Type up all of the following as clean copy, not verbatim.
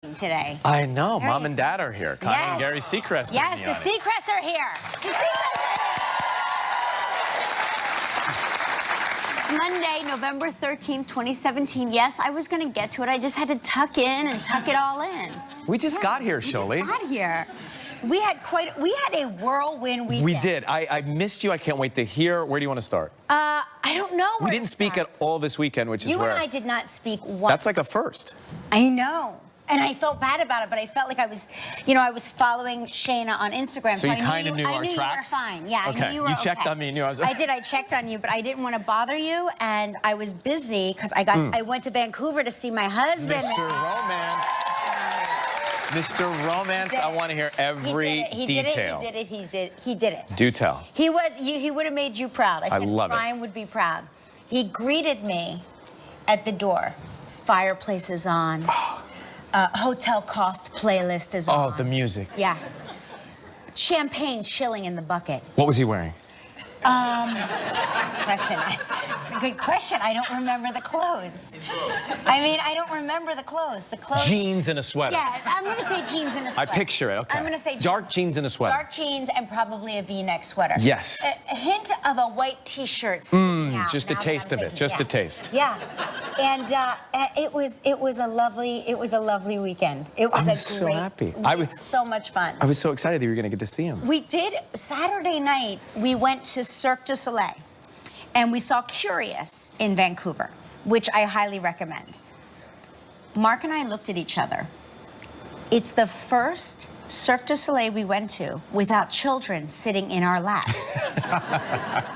today. I know. Very Mom and Dad are here. Connie and Gary Seacrest. Yes, the Seacrests are here. The Seacrests are here. It's Monday, November 13th, 2017. Yes, I was going to get to it. I just had to tuck in and tuck it all in. We just got here, Shirley. We just got here. We had a whirlwind weekend. We did. I missed you. I can't wait to hear. Where do you want to start? I don't know where We didn't speak at all this weekend, which is rare. You and I did not speak once. That's like a first. I know. And I felt bad about it, but I felt like I was, I was following Shayna on Instagram. So you kind of knew our tracks? tracks? You were fine. Yeah, okay. I knew you were You checked on me and knew I was... I did. I checked on you, but I didn't want to bother you, and I was busy because I went to Vancouver to see my husband. Mr. Romance. Mr. Romance, I want to hear every detail. He did it. Do tell. He would have made you proud. I said love Brian would be proud. He greeted me at the door. Fireplace is on. Hotel cost playlist is on. Oh, the music. Yeah. Champagne chilling in the bucket. What was he wearing? That's a good question. It's a good question. I don't remember the clothes. I don't remember the clothes. Jeans and a sweater. Yeah, I'm going to say jeans and a sweater. I picture it, okay. I'm going to say jeans. Dark jeans and a sweater. Dark jeans and probably a V-neck sweater. Yes. A hint of a white T-shirt. Just a taste of it. Just a taste. Yeah. And it was a lovely weekend. It was I'm so happy. So much fun. I was so excited that you were going to get to see him. We did. Saturday night, we went to Cirque du Soleil, and we saw Curious in Vancouver, which I highly recommend. Mark and I looked at each other. It's the first Cirque du Soleil we went to without children sitting in our lap.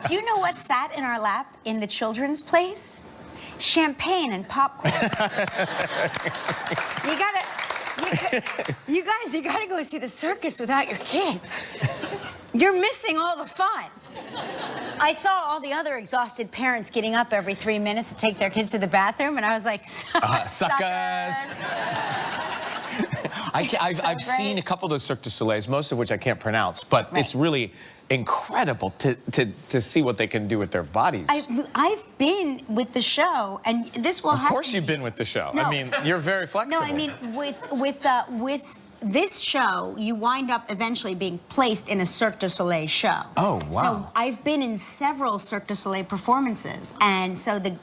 Do you know what sat in our lap in the children's place? Champagne and popcorn. You guys gotta go see the circus without your kids. You're missing all the fun. I saw all the other exhausted parents getting up every 3 minutes to take their kids to the bathroom, and I was like, suckers. I've seen a couple of those Cirque du Soleils, most of which I can't pronounce, but it's really incredible to see what they can do with their bodies. I've been with the show, and this will happen. Of course you've been with the show. No. I mean, you're very flexible. No, I mean, with this show, you wind up eventually being placed in a Cirque du Soleil show. Oh, wow. So I've been in several Cirque du Soleil performances. And so the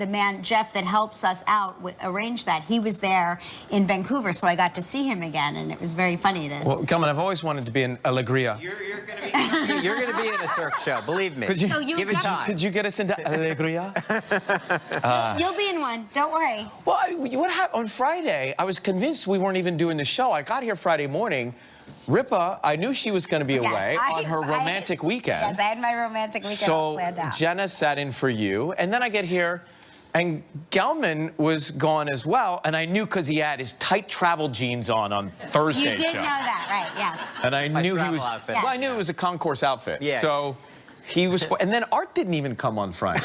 man, Jeff, that helps us out, arrange that, he was there in Vancouver, so I got to see him again, and it was very funny to... Well, come on, I've always wanted to be in Alegria. You're gonna be in a Cirque show, believe me. Could you, give it time. Could you get us into Alegria? You'll be in one, don't worry. Well, what happened on Friday? I was convinced we weren't even doing the show. I got here Friday morning. Ripa, I knew she was going to be away on her romantic weekend. Yes, I had my romantic weekend all planned out. So Jenna sat in for you, and then I get here, and Gelman was gone as well, and I knew because he had his tight travel jeans on Thursday. You did know that, right? Yes. And I knew he was. Outfit. Well, I knew it was a concourse outfit. Yeah. So he was. And then Art didn't even come on Friday.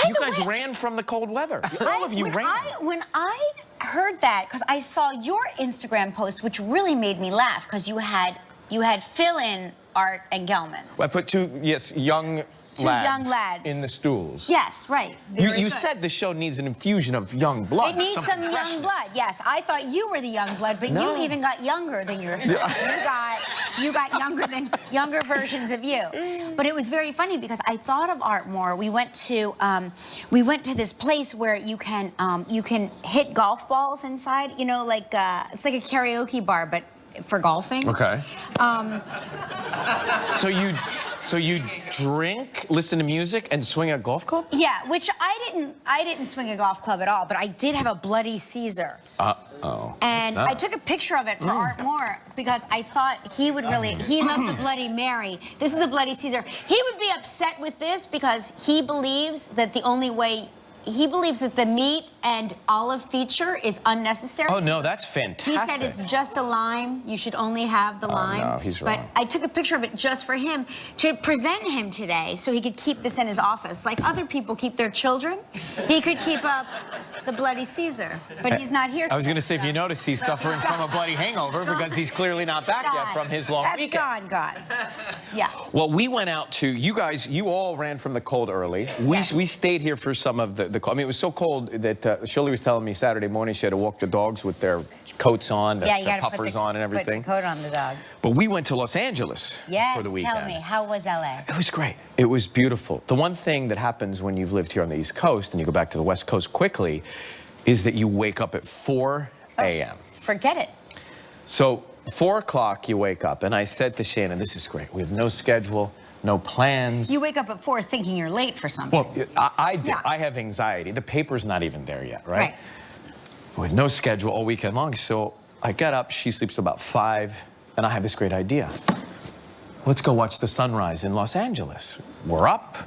You guys ran from the cold weather. All of you ran. When I heard that, because I saw your Instagram post, which really made me laugh, because you had fill-in Art and Gelman. I put two young lads in the stools. Yes, right. You said the show needs an infusion of young blood. It needs some young blood. Yes, I thought you were the young blood, but you even got younger than yourself. You got younger versions of you. But it was very funny because I thought of Art more. We went to this place where you can hit golf balls inside. You know, like it's like a karaoke bar, but for golfing. Okay. So you drink, listen to music, and swing a golf club? Yeah, which I didn't swing a golf club at all, but I did have a Bloody Caesar. Uh-oh. And I took a picture of it for Art Moore because I thought he would really, he loves a Bloody Mary. This is a Bloody Caesar. He would be upset with this because he believes that the meat and olive feature is unnecessary. Oh, no, that's fantastic. He said it's just a lime. You should only have the lime. No, he's wrong. But I took a picture of it just for him to present him today so he could keep this in his office. Like other people keep their children, he could keep up the Bloody Caesar. But he's not here today. I was going to say, if you notice, he's suffering from a bloody hangover because he's clearly not back yet from his long weekend. Gone. Yeah. Well, we went out to, you all ran from the cold early. We stayed here for some of the cold. I mean, it was so cold that Shirley was telling me Saturday morning she had to walk the dogs with their coats on, their puffers on and everything. Put the coat on the dog. But we went to Los Angeles for the weekend. Tell me, how was LA? It was great. It was beautiful. The one thing that happens when you've lived here on the East Coast and you go back to the West Coast quickly is that you wake up at 4 a.m. Forget it. So 4 o'clock you wake up, and I said to Shannon, this is great. We have no schedule, no plans. You wake up at 4 thinking you're late for something. Well, I did. Yeah. I have anxiety. The paper's not even there yet, right? With no schedule all weekend long. So I get up, she sleeps till about 5, and I have this great idea. Let's go watch the sunrise in Los Angeles. We're up.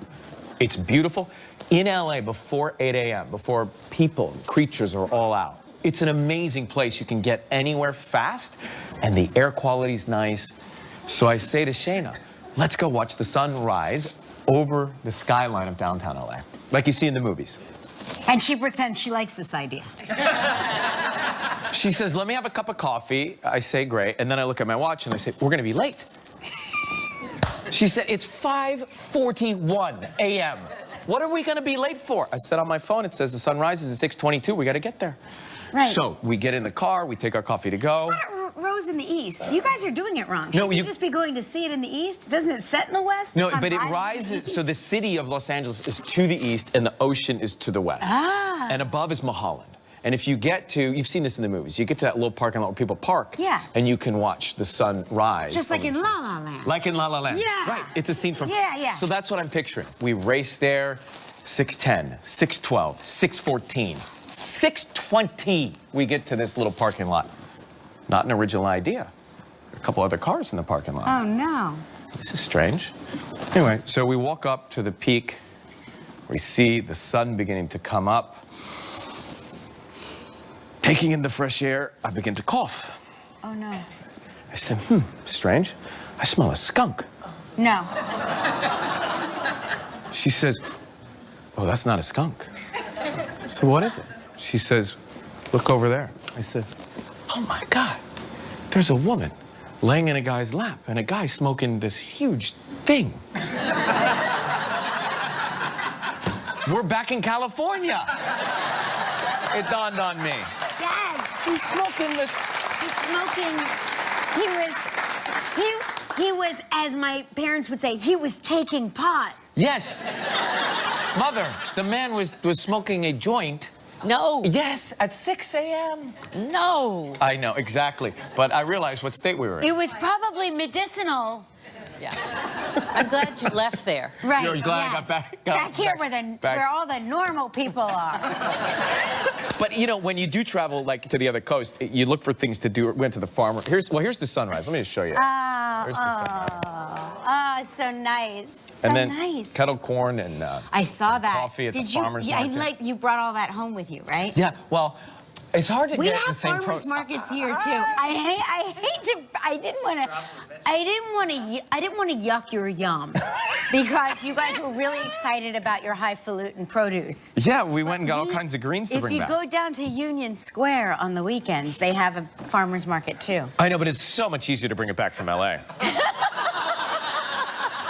It's beautiful. In LA before 8 a.m., before people, creatures are all out. It's an amazing place. You can get anywhere fast, and the air quality's nice. So I say to Shayna, let's go watch the sunrise over the skyline of downtown LA, like you see in the movies. And she pretends she likes this idea. She says, let me have a cup of coffee. I say, great. And then I look at my watch and I say, we're going to be late. She said, it's 5:41 a.m. What are we going to be late for? I said, on my phone, it says the sun rises at 6:22. We got to get there. Right. So we get in the car. We take our coffee to go. Rose in the east. You guys are doing it wrong. No, Shouldn't you just be going to see it in the east? Doesn't it set in the west? No, but it rises. So the city of Los Angeles is to the east and the ocean is to the west. Ah. And above is Mulholland. And if you get to, you've seen this in the movies, you get to that little parking lot where people park. Yeah. And you can watch the sun rise. Just like in the La La Land. Like in La La Land. Yeah. Right. It's a scene from. Yeah, yeah. So that's what I'm picturing. We race there, 6:10, 6:12, 6:14, 6:20. We get to this little parking lot. Not an original idea. A couple other cars in the parking lot. Oh, no. This is strange. Anyway, so we walk up to the peak. We see the sun beginning to come up. Taking in the fresh air, I begin to cough. Oh, no. I said, strange. I smell a skunk. No. She says, oh, that's not a skunk. I said, what is it? She says, look over there. I said, oh my God, there's a woman laying in a guy's lap and a guy smoking this huge thing. We're back in California. It dawned on me. Yes. He's smoking the... He's smoking. He was, as my parents would say, he was taking pot. Yes. Mother, the man was smoking a joint. No. Yes, at 6 a.m. No. I know, exactly. But I realized what state we were in. It was probably medicinal. Yeah. I'm glad you left there. Right. You're glad I got back here where all the normal people are. But you know, when you do travel like to the other coast, you look for things to do. We went to the farmer. Here's the sunrise. Let me just show you. Here's the sunrise. Oh, so nice. So and then nice. kettle corn and I saw that. coffee at the farmer's market. Like you brought all that home with you, right? Yeah. Well, it's hard to we get have the same farmers markets here too. I didn't want to yuck your yum because you guys were really excited about your highfalutin produce. Yeah, we went and got all kinds of greens to bring back. If you go down to Union Square on the weekends, they have a farmers market too. I know, but it's so much easier to bring it back from LA.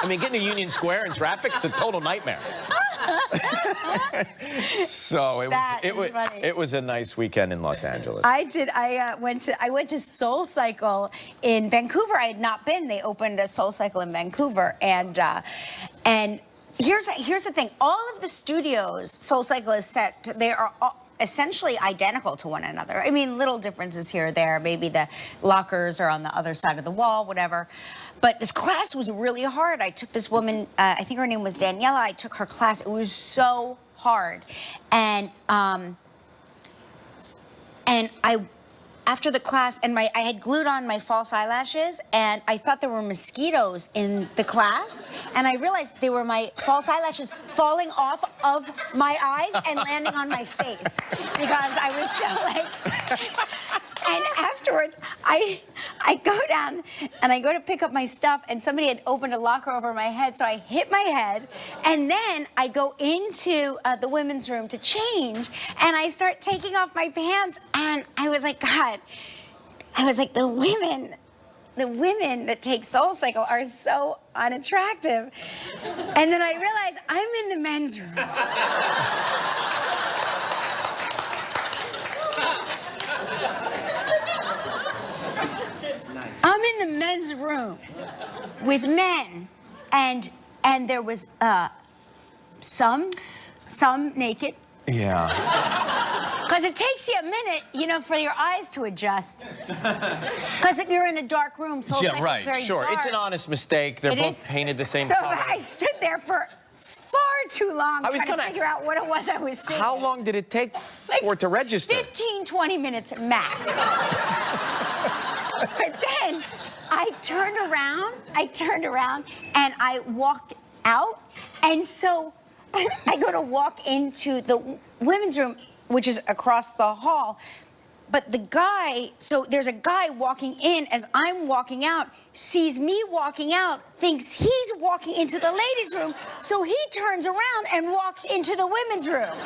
I mean, getting to Union Square in traffic, it's a total nightmare. So it was a nice weekend in Los Angeles. I went to Soul Cycle in Vancouver. I had not been. They opened a Soul Cycle in Vancouver, and here's the thing. All of the studios Soul Cycle is set. They are essentially identical to one another. I mean, little differences here or there. Maybe the lockers are on the other side of the wall, whatever. But this class was really hard. I took this woman, I think her name was Daniela. I took her class. It was so hard. And after the class, and I had glued on my false eyelashes, and I thought there were mosquitoes in the class, and I realized they were my false eyelashes falling off of my eyes and landing on my face because I was so like. And afterwards, I go down and I go to pick up my stuff, and somebody had opened a locker over my head, so I hit my head, and then I go into the women's room to change, and I start taking off my pants, and I was like, God, I was like, the women that take Soul Cycle are so unattractive. And then I realized I'm in the men's room. men's room with men, and there was some naked. Yeah. Because it takes you a minute, you know, for your eyes to adjust. Because if you're in a dark room, Soul Cycle's Yeah, right, very sure. dark. It's an honest mistake. They're It both is. painted the same So color. I stood there for far too long trying to figure out what it was I was seeing. How long did it take for it to register? 15, 20 minutes max. But then I turned around, and I walked out. And so I go to walk into the women's room, which is across the hall. But the guy, so there's a guy walking in as I'm walking out, sees me walking out, thinks he's walking into the ladies' room, so he turns around and walks into the women's room.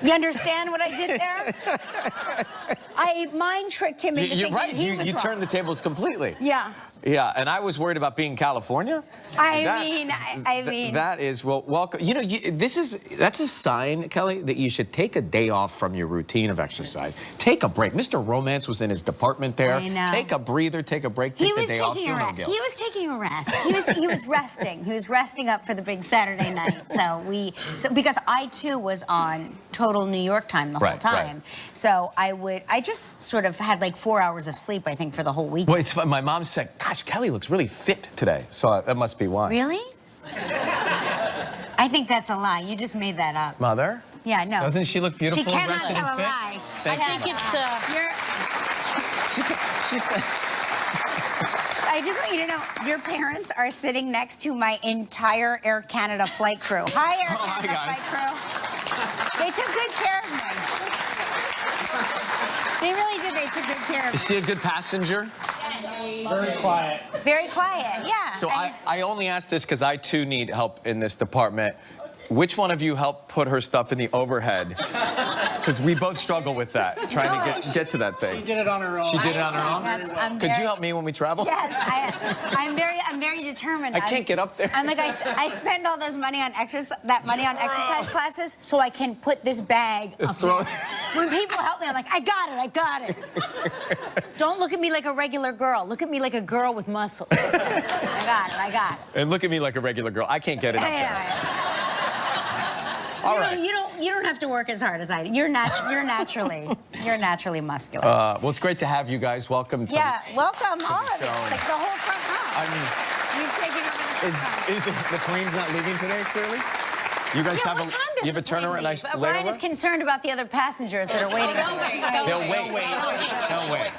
You understand what I did there? I mind tricked him into You're thinking right. he was You wrong. turned the tables completely. Yeah. Yeah, and I was worried about being California. I mean. That is, well, welcome. You know, that's a sign, Kelly, that you should take a day off from your routine of exercise. Take a break. Mr. Romance was in his department there. I know. Take a breather, take a break, take the day off. Feel no guilt. He was taking a rest. He was resting. He was resting up for the big Saturday night. So because I too was on total New York time the whole time. Right. So I just sort of had like 4 hours of sleep, I think, for the whole week. Well, it's fun. My mom said, gosh, Kelly looks really fit today. So that must be why. Really? I think that's a lie. You just made that up. Mother? Yeah, no. Doesn't she look beautiful, She cannot rested, tell and a fit? lie. I think it's, She said... I just want you to know, your parents are sitting next to my entire Air Canada flight crew. Hi, Air hi, Canada guys. flight crew. They took good care of me. They really did. They took good care of Is me. she a good passenger? Very quiet. Very quiet, yeah. So I only ask this because I too need help in this department. Which one of you helped put her stuff in the overhead? Because we both struggle with that, trying to get to that thing. She did it on her own. She did it on her own? Yes, Could you help me when we travel? Yes, I'm very determined. I can't get up there. I'm like, I spend all this money on exercise classes so I can put this bag up Throw- there. When people help me, I'm like, I got it. Don't look at me like a regular girl. Look at me like a girl with muscle. I got it. And look at me like a regular girl. I can't get it up there. Anyway. All right. You don't have to work as hard as I do. You're naturally muscular. Well, it's great to have you guys. Welcome to welcome all of you. show. Like the whole front row. I mean, You've taken over the front. is the Queen's not leaving today, clearly? You guys Yeah, have what time does you have a the plane turnaround, leave? nice Ryan is layover? concerned about the other passengers that are waiting. They'll wait.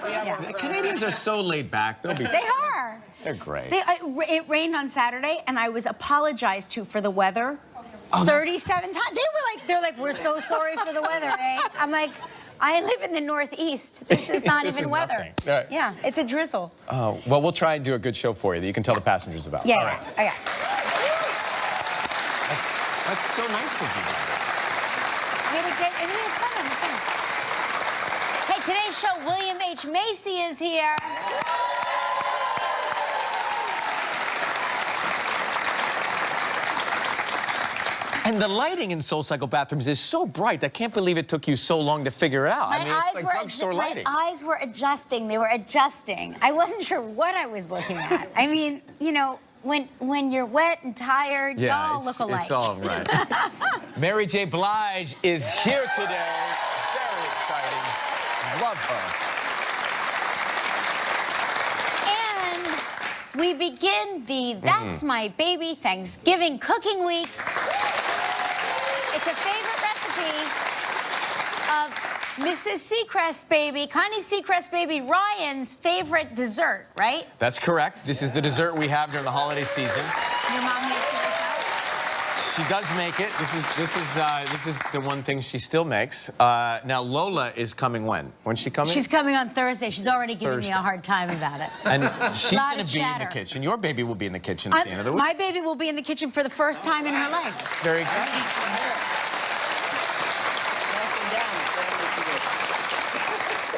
Yeah. The Canadians are so laid back. They'll be. They are. They're great. It rained on Saturday, and I was apologized to for the weather 37 times. They're like, we're so sorry for the weather, eh? I'm like, I live in the Northeast. This is not This even is weather. nothing. Right. Yeah, it's a drizzle. Oh, well, we'll try and do a good show for you that you can tell the passengers about. Yeah, All right. okay. That's so nice of you guys. Hey, today's show, William H. Macy is here. And the lighting in Soul Cycle bathrooms is so bright. I can't believe it took you so long to figure it out. I mean, it's like drugstore lighting. My eyes were adjusting. They were adjusting. I wasn't sure what I was looking at. I mean, you know, when you're wet and tired, y'all look alike. It's all right. Mary J. Blige is here today. Very exciting. Love her. And we begin the That's My Baby Thanksgiving Cooking Week. It's a favorite recipe of Mrs. Seacrest Baby, Connie Seacrest Baby, Ryan's favorite dessert, right? That's correct. This is the dessert we have during the holiday season. Your mom makes it herself? She does make it. This is the one thing she still makes. Now Lola is coming when? When's she coming? She's coming on Thursday. She's already giving me Thursday. a hard time about it. And she's Lot going of to be in the chatter. kitchen. Your baby will be in the kitchen at the end of the week. My baby will be in the kitchen for the first time in her life. Very exciting.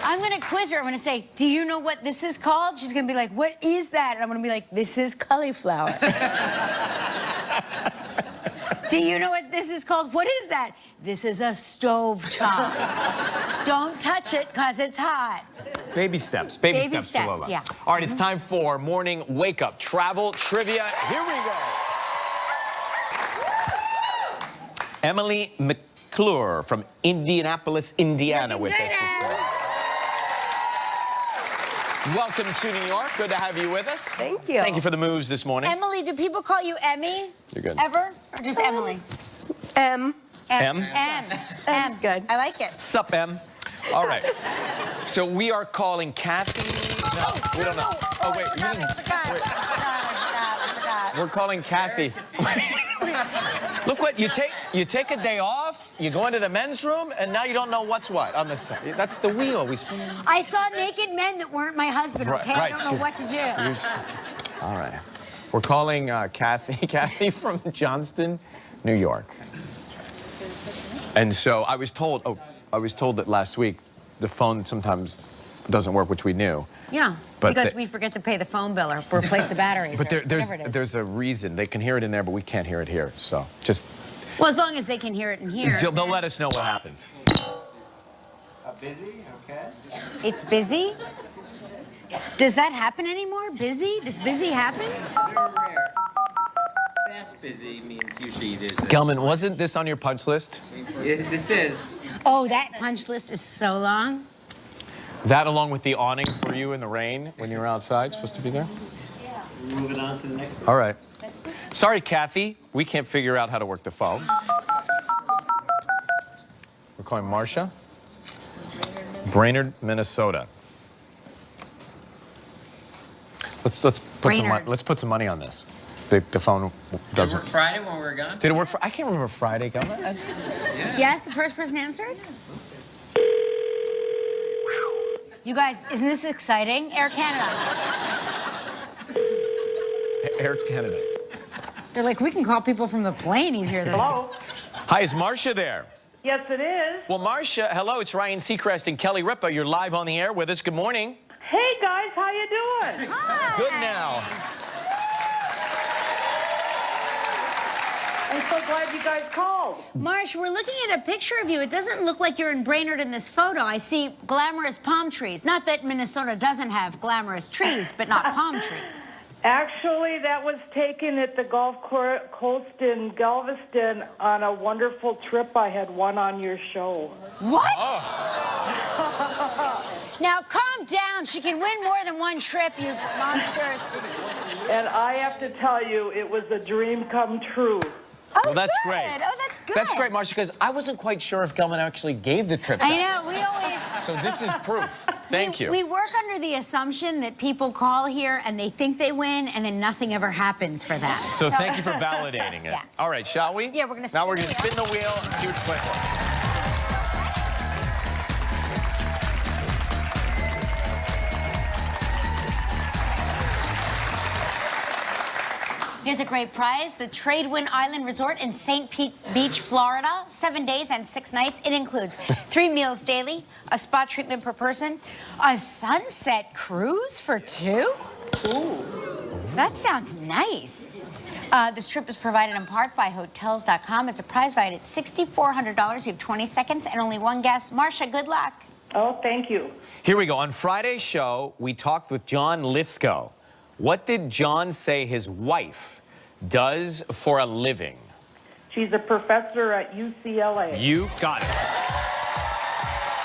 I'm going to quiz her. I'm going to say, do you know what this is called? She's going to be like, what is that? And I'm going to be like, this is cauliflower. Do you know what this is called? What is that? this is a stove top. Don't touch it because it's hot. Baby steps. Baby steps to Lola. Yeah. All right, it's time for morning wake up travel trivia. Here we go. Emily McClure from Indianapolis, Indiana, with us this morning. Welcome to New York. Good to have you with us. Thank you. Thank you for the moves this morning. Emily, do people call you Emmy? You're good. Ever? Or just Emily? M. M? M's good. I like it. Sup, Em? All right. So we are calling Kathy. No, we don't know. Oh, wait. You didn't. Wait. We're calling Kathy. Look what you take a day off, you go into the men's room, and now you don't know what's what on the side. That's the wheel we spin. I saw naked men that weren't my husband, okay? I don't know what to do. All right. We're calling Kathy from Johnston, New York. And so I was told that last week the phone sometimes doesn't work, which we knew. Yeah, But because we forget to pay the phone bill or replace the batteries But or whatever it is. there's a reason. They can hear it in there, but we can't hear it here. So just... Well, as long as they can hear it in here. They'll let us know what happens. Busy? Okay. It's busy? Does that happen anymore? Busy? Does busy happen? Very rare. Fast busy means usually there's a... Gelman, wasn't this on your punch list? This is. Oh, that punch list is so long. That along with the awning for you in the rain when you were outside, supposed to be there? Yeah. Moving on to the next. All right. Sorry, Kathy. We can't figure out how to work the phone. We're calling Marcia. Brainerd, Minnesota. Let's put some money on this. The phone doesn't. Did it work Friday when we were gone? Did it work? I can't remember Friday. Yes, the first person answered? You guys, isn't this exciting? Air Canada. Air Canada. They're like, we can call people from the plane easier than this. Hi, is Marcia there? Yes, it is. Well, Marcia, hello. It's Ryan Seacrest and Kelly Ripa. You're live on the air with us. Good morning. Hey, guys, how you doing? Hi. Good now. I'm so glad you guys called. Marsh, we're looking at a picture of you. It doesn't look like you're in Brainerd in this photo. I see glamorous palm trees. Not that Minnesota doesn't have glamorous trees, but not palm trees. Actually, that was taken at the golf coast in Galveston on a wonderful trip I had won on your show. What? Now, calm down. She can win more than one trip, you monsters. And I have to tell you, it was a dream come true. Oh, Well, that's good. great. Oh, that's good. That's great, Marcia, because I wasn't quite sure if Gelman actually gave the trips I out. know. We always... So this is proof. Thank you. We work under the assumption that people call here and they think they win, and then nothing ever happens for them. So thank you for validating it. Yeah. All right, shall we? Yeah, we're gonna Now spin we're the going to wheel. spin the wheel and see which way it goes. Here's a great prize, the Tradewin Island Resort in St. Pete Beach, Florida. 7 days and 6 nights. It includes 3 meals daily, a spa treatment per person, a sunset cruise for 2. Ooh. That sounds nice. This trip is provided in part by Hotels.com. It's a prize valued at $6,400. You have 20 seconds and only one guess. Marcia, good luck. Oh, thank you. Here we go. On Friday's show, we talked with John Lithgow. What did John say his wife does for a living? She's a professor at UCLA. You got it.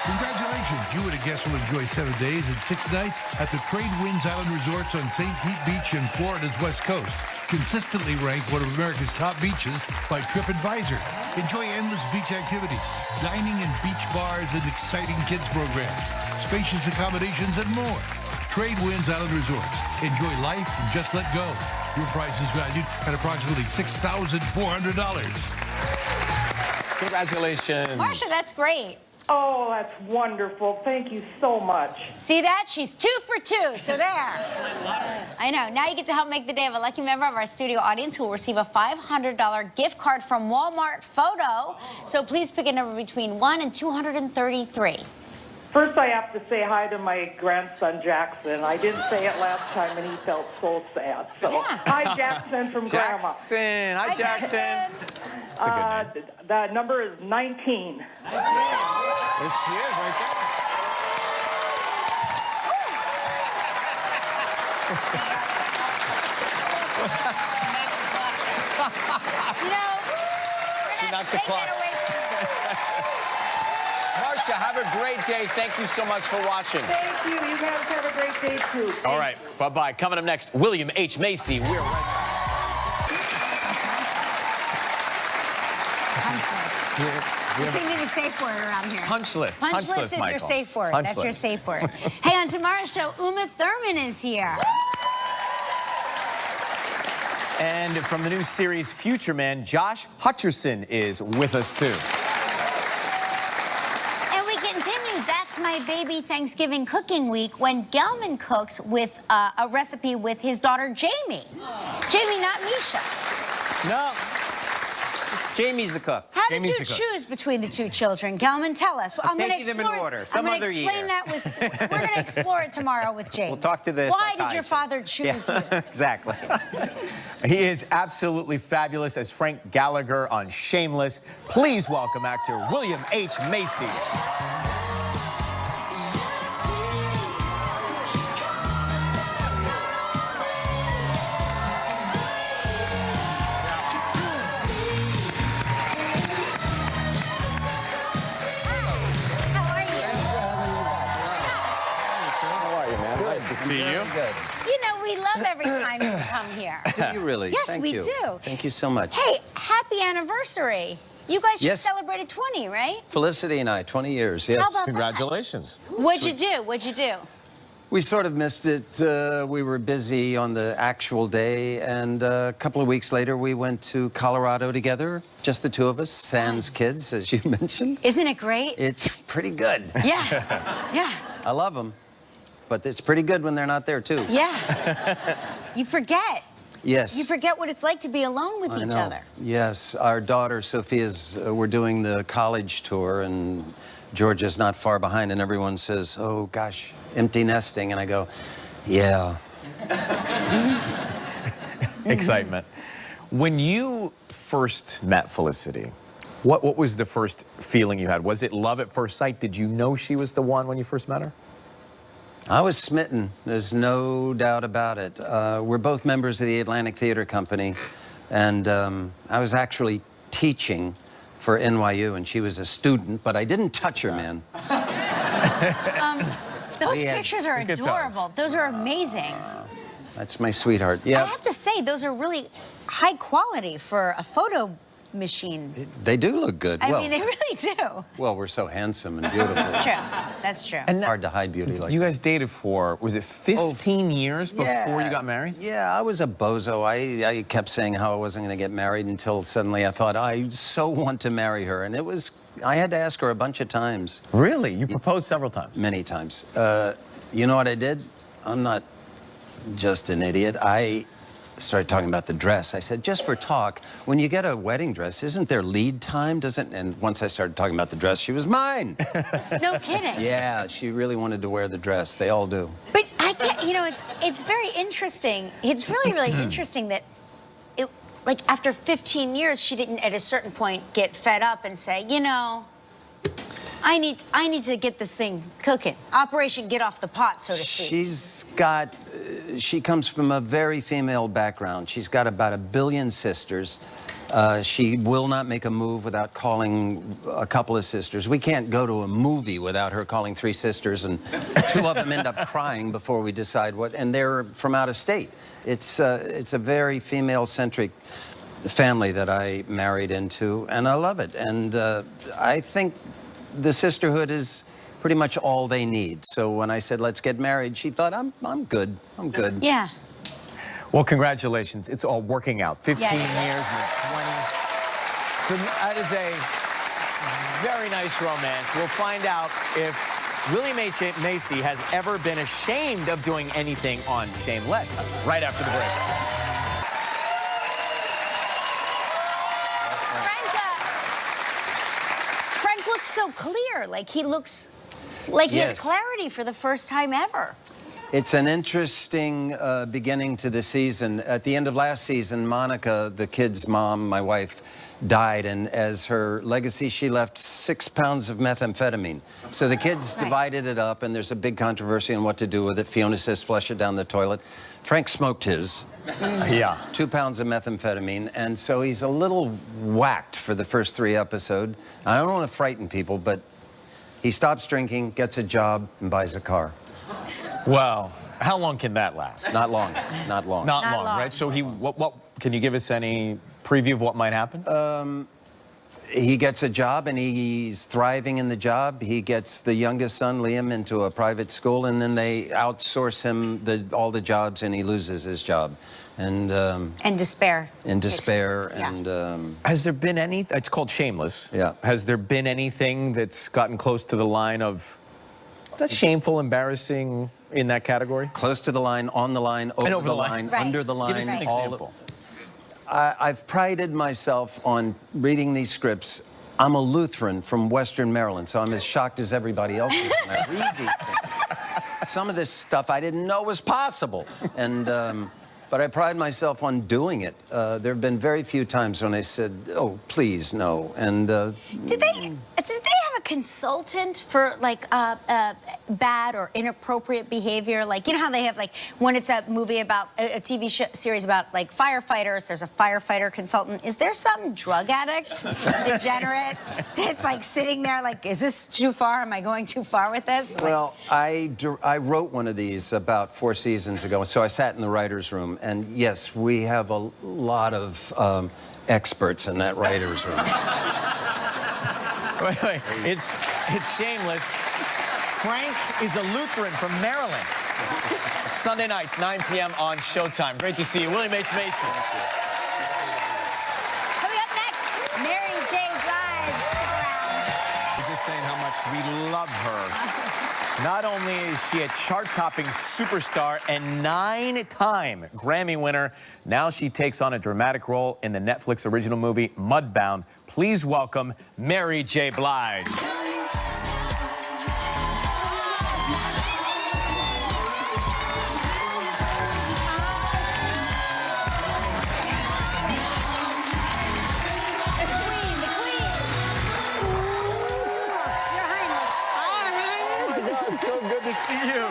Congratulations. You and a guest will enjoy 7 days and 6 nights at the Trade Winds Island Resorts on St. Pete Beach in Florida's West Coast. Consistently ranked one of America's top beaches by TripAdvisor. Enjoy endless beach activities, dining in beach bars, and exciting kids programs, spacious accommodations, and more. Trade Winds Island Resorts. Enjoy life and just let go. Your price is valued at approximately $6,400. Congratulations. Marcia, that's great. Oh, that's wonderful. Thank you so much. See that? She's 2 for 2, so there. I know. Now you get to help make the day of a lucky member of our studio audience who will receive a $500 gift card from Walmart Photo. So please pick a number between 1 and 233. First, I have to say hi to my grandson, Jackson. I didn't say it last time, and he felt so sad. So, Yeah. hi, Jackson from Grandma. Jackson. Hi, Jackson. That's a good name. The number is 19. There she is, right there. You know, She knocked the take clock. that away from Marcia, have a great day. Thank you so much for watching. Thank you. You guys have a great day, too. All right, bye-bye. Coming up next, William H. Macy. We're right back. Punch list. We need a safe word around here. Punch list. Punch list is your Michael. safe word. Punch That's your list. safe word. Hey, on tomorrow's show, Uma Thurman is here. And from the new series Future Man, Josh Hutcherson is with us, too. And we continue That's My Baby Thanksgiving Cooking Week when Gelman cooks with a recipe with his daughter, Jamie. Jamie, not Misha. No. Jamie's the cook. How did Jamie's you the cook. choose between the two children? Gelman, tell us. I'm gonna taking them in explore- order. I'm Some gonna other explain year. that with. We're going to explore it tomorrow with Jamie. We'll talk to the Why did your psychiatrist. father choose you? Exactly. He is absolutely fabulous as Frank Gallagher on Shameless. Please welcome actor William H. Macy. How are you? How are you, man? Nice to see you. Good. You know, we love every time you come here. Do you really? Yes, Thank we you. do. Thank you so much. Hey, happy anniversary. You guys just Yes. celebrated 20, right? Felicity and I, 20 years, yes. How about Congratulations. that? What'd you do? What'd you do? We sort of missed it. We were busy on the actual day, and a couple of weeks later, we went to Colorado together, just the two of us, sans kids, as you mentioned. Isn't it great? It's pretty good. Yeah. Yeah. I love them, but it's pretty good when they're not there, too. Yeah. You forget. Yes. You forget what it's like to be alone with I each know. other. Yes, our daughter Sophia's, we're doing the college tour, and Georgia's not far behind, and everyone says, oh gosh, empty nesting, and I go, yeah. Excitement. When you first met Felicity, what was the first feeling you had? Was it love at first sight? Did you know she was the one when you first met her? I was smitten, there's no doubt about it. We're both members of the Atlantic Theater Company, and I was actually teaching for NYU, and she was a student, but I didn't touch her, man. Those We had- pictures are Look at those. adorable. Those are amazing. That's my sweetheart. I Yeah, have to say, those are really high quality for a photo machine. they do look good. I well, mean, they really do. well, we're so handsome and beautiful. That's true. That's true. And Hard to hide beauty like you that. guys dated for, was it 15 years before you got married? Yeah, I was a bozo. I kept saying how I wasn't going to get married until suddenly I thought, I so want to marry her. And it was, I had to ask her a bunch of times, Really? You proposed several times? many times. You know what I did? I'm not just an idiot. I started talking about the dress. I said, just for talk, when you get a wedding dress, isn't there lead time? Doesn't? And once I started talking about the dress, she was mine. No kidding. Yeah, she really wanted to wear the dress. They all do. But I get, you know, it's very interesting. It's really, really interesting that it, like after 15 years, she didn't at a certain point get fed up and say, you know, I need to get this thing cooking. Operation Get Off the Pot, so to speak. She's got, she comes from a very female background. She's got about 1 billion sisters. She will not make a move without calling a couple of sisters. We can't go to a movie without her calling 3 sisters, and 2 of them end up crying before we decide what, and they're from out of state. It's a very female-centric family that I married into, and I love it. And I think the sisterhood is pretty much all they need. So when I said, let's get married, she thought, I'm good. I'm good. Yeah. Well, congratulations. It's all working out. 15 Yeah. years and then 20. So that is a very nice romance. We'll find out if William H. Macy has ever been ashamed of doing anything on Shameless right after the break. Frank looks so clear. Like he looks like he has Yes. clarity for the first time ever. It's an interesting beginning to the season. At the end of last season, Monica, the kid's mom, my wife, died, and as her legacy, she left 6 pounds of methamphetamine. So the kids divided it up, and there's a big controversy on what to do with it. Fiona says flush it down the toilet. Frank smoked his. Yeah. 2 pounds of methamphetamine, and so he's a little whacked for the first 3 episodes. I don't want to frighten people, but he stops drinking, gets a job, and buys a car. Well, how long can that last? Not long, not long. Not Not long. right? So what can you give us any preview of what might happen? He gets a job, and he's thriving in the job. He gets the youngest son, Liam, into a private school, and then they outsource him all the jobs, and he loses his job. And despair. in despair, Yeah. and Has there been any, it's called Shameless. Yeah. Has there been anything that's gotten close to the line of, that's shameful, embarrassing in that category? close to the line, on the line, over the line, Right. under the line. Give us an all example. I've prided myself on reading these scripts. I'm a Lutheran from Western Maryland, so I'm as shocked as everybody else is when I read these things. Some of this stuff I didn't know was possible, and but I pride myself on doing it. There have been very few times when I said, "Oh, please, no." And Did they have a consultant for like bad or inappropriate behavior? Like, you know how they have, like, when it's a movie about a TV series about like firefighters, there's a firefighter consultant. Is there some drug addict, degenerate, that's like sitting there like, is this too far? Am I going too far with this? Like, well, I wrote one of these about 4 seasons ago, so I sat in the writer's room, and yes, we have a lot of experts in that writer's room. Wait. It's Shameless. Frank is a Lutheran from Maryland. Sunday nights, 9 p.m. on Showtime. Great to see you. William H. Macy. coming up next, Mary J. Blige. Stick around. We're just saying how much we love her. Not only is she a chart-topping superstar and 9-time Grammy winner, now she takes on a dramatic role in the Netflix original movie Mudbound. Please welcome Mary J. Blige. So good to see you.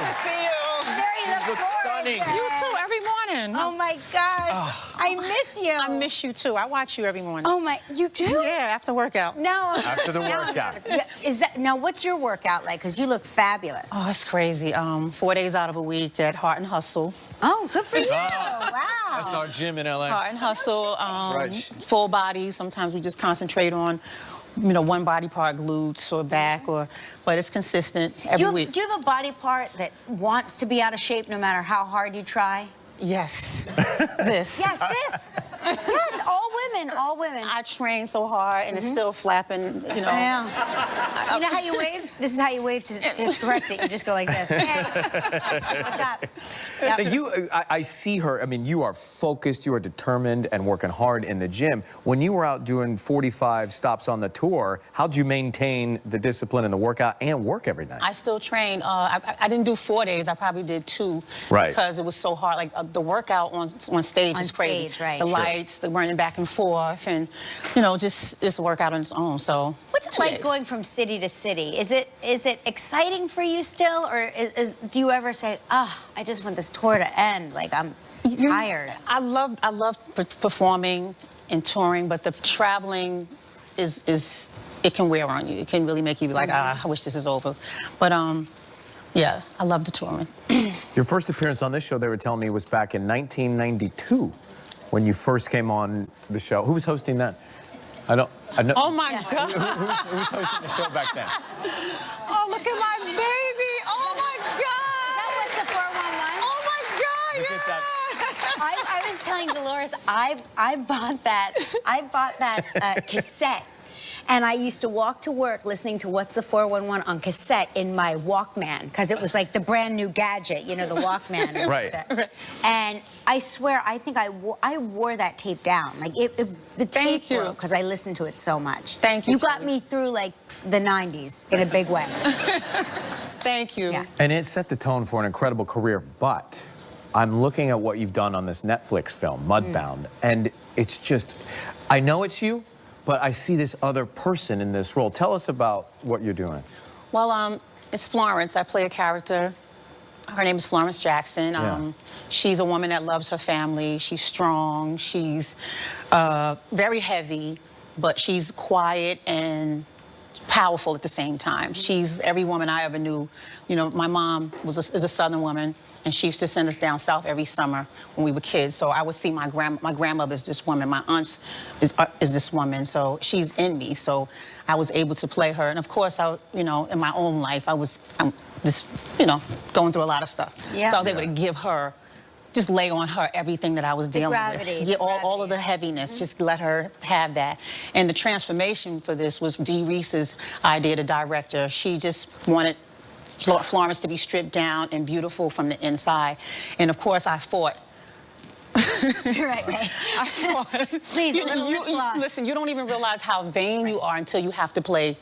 You look stunning. You too, every morning. Oh my gosh, I miss you. I miss you too. I watch you every morning. Oh my, you do? Yeah, after workout. No. After the Now I'm workout. nervous. Yeah, is that now? What's your workout like? Because you look fabulous. Oh, it's crazy. 4 days out of a week at Heart and Hustle. Oh, good for you! Oh. Wow. That's our gym in LA. Heart and Hustle. right. Full body. Sometimes we just concentrate on, one body part, glutes or back, but it's consistent every week. Do you have a body part that wants to be out of shape no matter how hard you try? Yes. This. Yes, this. Yes, all women, all women. I train so hard and it's still flapping, Yeah. You know how you wave? This is how you wave to correct it. You just go like this. Hey, what's up? Yep. Now, I see her. I mean, you are focused, you are determined, and working hard in the gym. When you were out doing 45 stops on the tour, how'd you maintain the discipline and the workout and work every night? I still train. I didn't do 4 days. I probably did 2. Right. Because it was so hard. Like the workout on stage On is crazy. stage, right. The Sure. lights, the running back and forth, and just it's a workout on its own. So. What's it 2 like days. going from city to city? Is it exciting for you still, or do you ever say, I just want this tour to end, like I'm tired? I love performing and touring, but the traveling is it can wear on you. It can really make you be like, I wish this is over. But yeah, I love the touring. Your first appearance on this show, they were telling me, was back in 1992 when you first came on the show. Who was hosting that? I know. Oh my God! Who was hosting the show back then? Oh, look at my baby! Oh my God! That was the 411. Oh my God! Look at that. I was telling Dolores, I bought that cassette. And I used to walk to work listening to What's the 411 on cassette in my Walkman, because it was like the brand new gadget, the Walkman. Right. And I swear, I think I wore that tape down. Like, the tape Thank you. broke because I listened to it so much. Thank you. You got me through, like, the 90s in a big way. thank you. Yeah. And it set the tone for an incredible career, but I'm looking at what you've done on this Netflix film, Mudbound, and it's just, I know it's you, but I see this other person in this role. Tell us about what you're doing. Well, it's Florence. I play a character. Her name is Florence Jackson. Yeah. She's a woman that loves her family. She's strong. She's very heavy, but she's quiet and powerful at the same time. She's every woman I ever knew. You know, my mom is a Southern woman, and she used to send us down south every summer when we were kids. So I would see my grandmother's this woman, my aunt's is this woman. So she's in me. So I was able to play her, and of course, you know, in my own life, I'm just, you know, going through a lot of stuff. Yeah. So I was able to give her. Just lay on her everything that I was dealing gravity, with. Yeah, all gravity. of the heaviness, just let her have that. And the transformation for this was Dee Reese's idea, the director. She just wanted Florence to be stripped down and beautiful from the inside. And of course, I fought. Right. I fought. Please, a little lip gloss. Listen, you don't even realize how vain you are until you have to play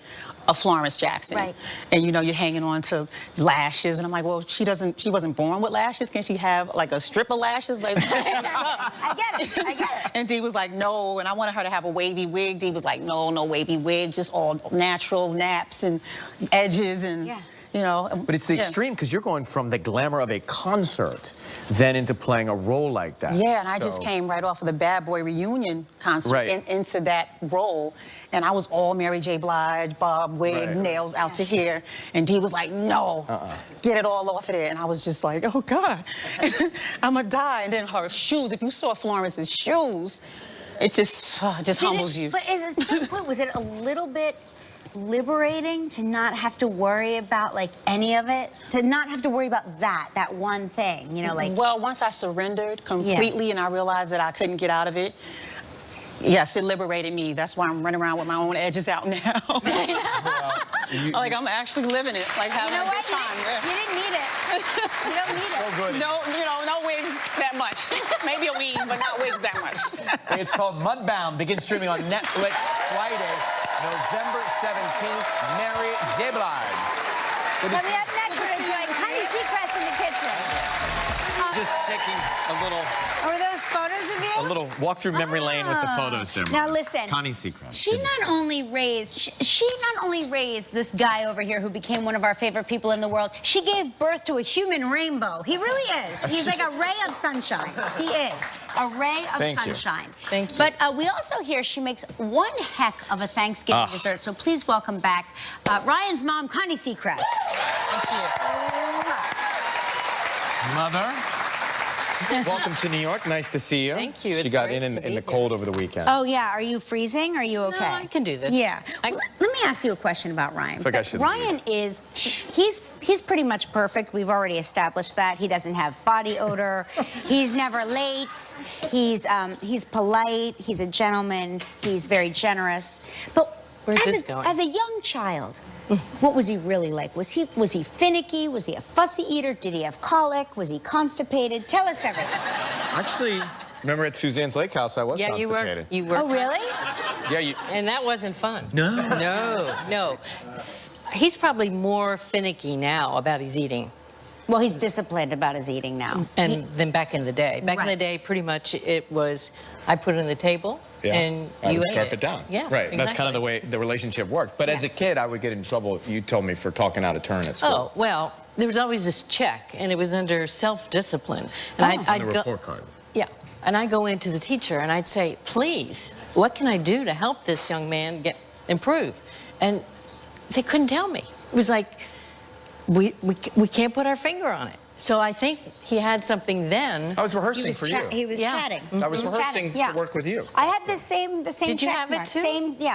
a Florence Jackson. Right. And you know, you're hanging on to lashes, and I'm like, well, she wasn't born with lashes. Can she have like a strip of lashes? Like, I get it. And Dee was like, no, and I wanted her to have a wavy wig. Dee was like, no wavy wig, just all natural naps and edges and, you know. But it's the extreme, because you're going from the glamour of a concert then into playing a role like that. Yeah, and I just came right off of the Bad Boy reunion concert into that role. And I was all Mary J. Blige, bob, wig, nails out to here. And Dee was like, no, get it all off of there. And I was just like, oh, God, I'm going to die. And then her shoes, if you saw Florence's shoes, it just humbles you. But is it so quick? Was it a little bit liberating to not have to worry about like any of it? To not have to worry about that one thing, you know, like... Well, once I surrendered completely and I realized that I couldn't get out of it, yes, it liberated me. That's why I'm running around with my own edges out now. Like, I'm actually living it, like having a good time. You didn't need it. You don't need it. So good. No, you know, no wigs that much. Maybe a weave, but not wigs that much. It's called Mudbound. Begins streaming on Netflix Friday, November 17th. Mary J. Blige. Coming up next, we're enjoying Connie Seacrest in the kitchen. Just taking a little... Are those photos of you? A little walk through memory lane with the photos there. Now listen, Connie Seacrest. She not only raised this guy over here who became one of our favorite people in the world. She gave birth to a human rainbow. He really is. He's like a ray of sunshine. He is a ray of sunshine. Thank you. But we also hear she makes one heck of a Thanksgiving dessert. So please welcome back Ryan's mom, Connie Seacrest. Thank you. Mother. Welcome to New York. Nice to see you. Thank you. She It's got great in to be the here. cold over the weekend. Oh, yeah. Are you freezing? Are you okay? No, I can do this. Yeah. Let me ask you a question about Ryan. Think I Because should Ryan is, he's pretty much perfect. We've already established that. He doesn't have body odor. He's never late. He's polite. He's a gentleman. He's very generous. But Where's this going? as a young child, what was he really like? Was he finicky? Was he a fussy eater? Did he have colic? Was he constipated? Tell us everything. Actually, remember at Suzanne's Lake House, I was constipated. You were. Oh, really? Yeah, And that wasn't fun. No. No. He's probably more finicky now about his eating. Well, he's disciplined about his eating now. Than back in the day. Back in the day, pretty much it was, I put it on the table, and you ate scarf it down. Yeah, Right. exactly. That's kind of the way the relationship worked. But as a kid, I would get in trouble, you told me, for talking out of turn at school. Oh, well, there was always this check, and it was under self-discipline. And On the report card. Yeah, and I go into the teacher, and I'd say, please, what can I do to help this young man improve? And they couldn't tell me. It was like, we can't put our finger on it. So I think he had something then. I was rehearsing for you. He was chatting. I was rehearsing to work with you. I had the same Did you check have it mark. too?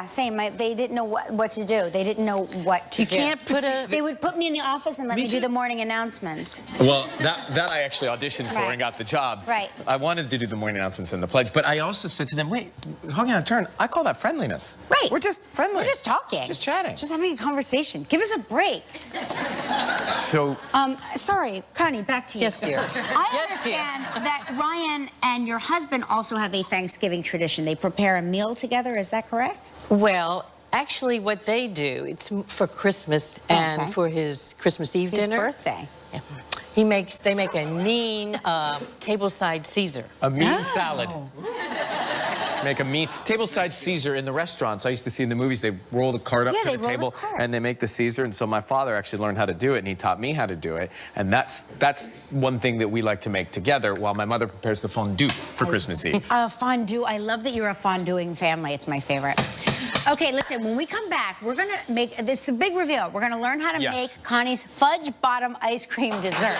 Same. They didn't know what to do. They didn't know what to do. You can't put a... They would put me in the office and let me do the morning announcements. Well, that I actually auditioned for and got the job. Right. I wanted to do the morning announcements and the pledge, but I also said to them, wait, talking out of turn, I call that friendliness. Right. We're just friendly. We're just talking. Just chatting. Just having a conversation. Give us a break. So... Sorry, Connie, back to you. Yes, dear. I Yes, dear. understand that Ryan and your husband also have a Thanksgiving tradition. They prepare a meal together. Is that correct? Well, Actually, what they do, it's for Christmas and Okay. for his Christmas Eve His dinner. birthday. Yeah. They make a mean tableside Caesar. A mean salad. Make a mean tableside Caesar in the restaurants. I used to see in the movies, they roll the cart up Yeah, to they the roll table the cart. and they make the Caesar. And so my father actually learned how to do it, and he taught me how to do it. And that's one thing that we like to make together while my mother prepares the fondue for Christmas Eve. Fondue. I love that you're a fonduing family. It's my favorite. Okay, listen, when we come back, we're going to make this is a big reveal. We're going to learn how to Yes. make Connie's fudge bottom ice cream dessert.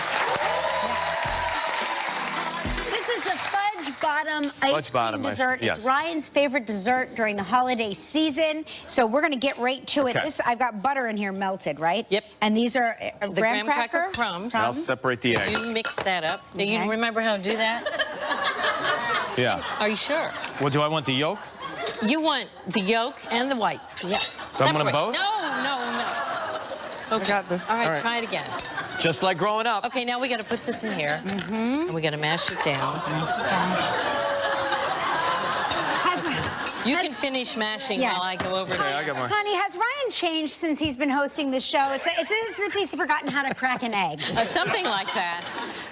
This is the fudge bottom ice bottom cream ice- dessert. yes. It's Ryan's favorite dessert during the holiday season. So we're going to get right to it. Okay. I've got butter in here melted, right? Yep. And these are The graham cracker crumbs. I'll separate the eggs. You mix that up. Do you Okay. remember how to do that? Yeah. Are you sure? Well, do I want the yolk? You want the yolk and the white. Yeah. So I want them Separate. both? No. Okay. got this. All right, All right. try it again. Just like growing up. Okay, now we got to put this in here. And we got to mash it down. You can finish mashing Yes. while I go over Okay, there. I got more. Honey, has Ryan changed since he's been hosting this show? It's as if he's forgotten how to crack an egg. Something like that.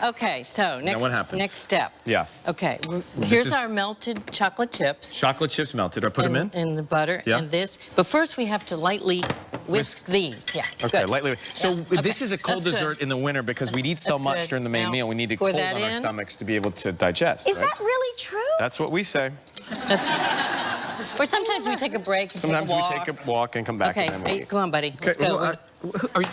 Okay, so what happens? next step. Yeah. Okay, here's is- our melted chocolate chips. Chocolate chips melted. I put them in? In the butter Yeah. and this. But first we have to lightly whisk these. Yeah. Okay, good. lightly. So Yeah, this okay, is a cold that's good. dessert in the winter because we eat so That's much good. during the main Now, meal. We need to pour cold that on our in. stomachs to be able to digest. Is right? that really true? That's what we say. That's Or sometimes we take a break and Sometimes take a walk. we take a walk and come back. Okay, and then we hey, eat. come on, buddy. Let's Okay, go. well, are you-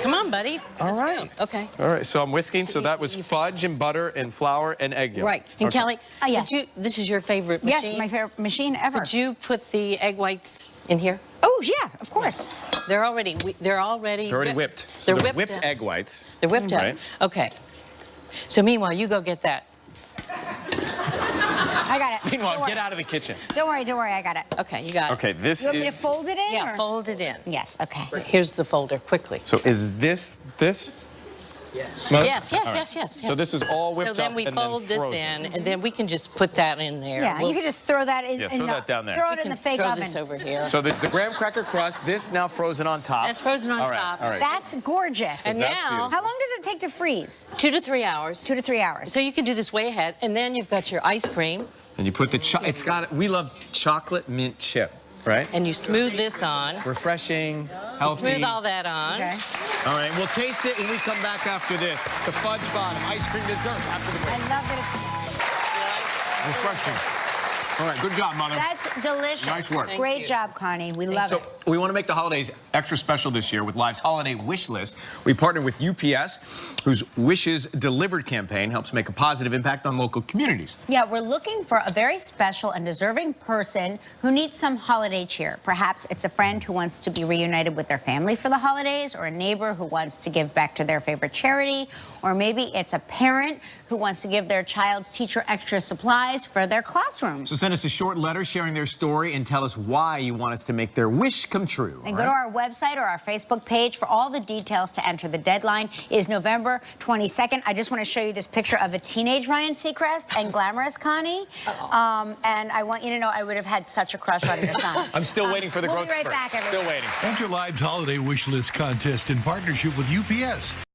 Come on, buddy. All Let's right. go. Okay. All right, so I'm whisking. So that was fudge and butter and flour and egg yolk. Right. And Okay. Kelly, yes. this is your favorite machine? Yes, my favorite machine ever. Could you put the egg whites in here? Oh, yeah, of course. They're already They're already good. whipped. They're So the whipped. whipped up. egg whites. They're whipped Right. up. Okay. So meanwhile, you go get that. I got it. Meanwhile, Don't get worry. out of the kitchen. Don't worry, I got it. Okay, you got it. Okay, this You want me to is. fold it in? Yeah, or- fold it in. Yes, okay. Here's the folder, quickly. So is this? Yes, All yes, right. yes. So this is all whipped So up then we and fold then this frozen. in, and then we can just put that in there. Yeah, you can just throw that in. Yeah, in throw the, that down there. Throw We it in can the fake throw oven. this over here. So there's the graham cracker crust. This now frozen on top. That's frozen on All right, top. All right. That's gorgeous. And That's now, beautiful. How long does it take to freeze? 2 to 3 hours. 2 to 3 hours. So you can do this way ahead, and then you've got your ice cream, And you put the it's got we love chocolate mint chip, right? and you smooth this on. Refreshing, healthy. Smooth all that on. Okay. All right, we'll taste it when we come back after this. The fudge bottom ice cream dessert after the I break. love that Refreshing. All right, good job, Mother. it's. That's delicious. Nice work. Thank Great you. job, Connie. We love So it. we want to make the holidays extra special this year with Live's Holiday Wish List. We partnered with UPS, whose Wishes Delivered campaign helps make a positive impact on local communities. Yeah, we're looking for a very special and deserving person who needs some holiday cheer. Perhaps it's a friend who wants to be reunited with their family for the holidays, or a neighbor who wants to give back to their favorite charity, or maybe it's a parent who wants to give their child's teacher extra supplies for their classroom. So send us a short letter sharing their story and tell us why you want us to make their wish come true. And all go to right? our website or our Facebook page for all the details to enter. The deadline is November 22nd. I just want to show you this picture of a teenage Ryan Seacrest and glamorous Connie. And I want you to know I would have had such a crush on your son. I'm still waiting for the we'll growth be right spurt. back, everyone. Still waiting. Enter Live's Holiday Wish List contest in partnership with UPS.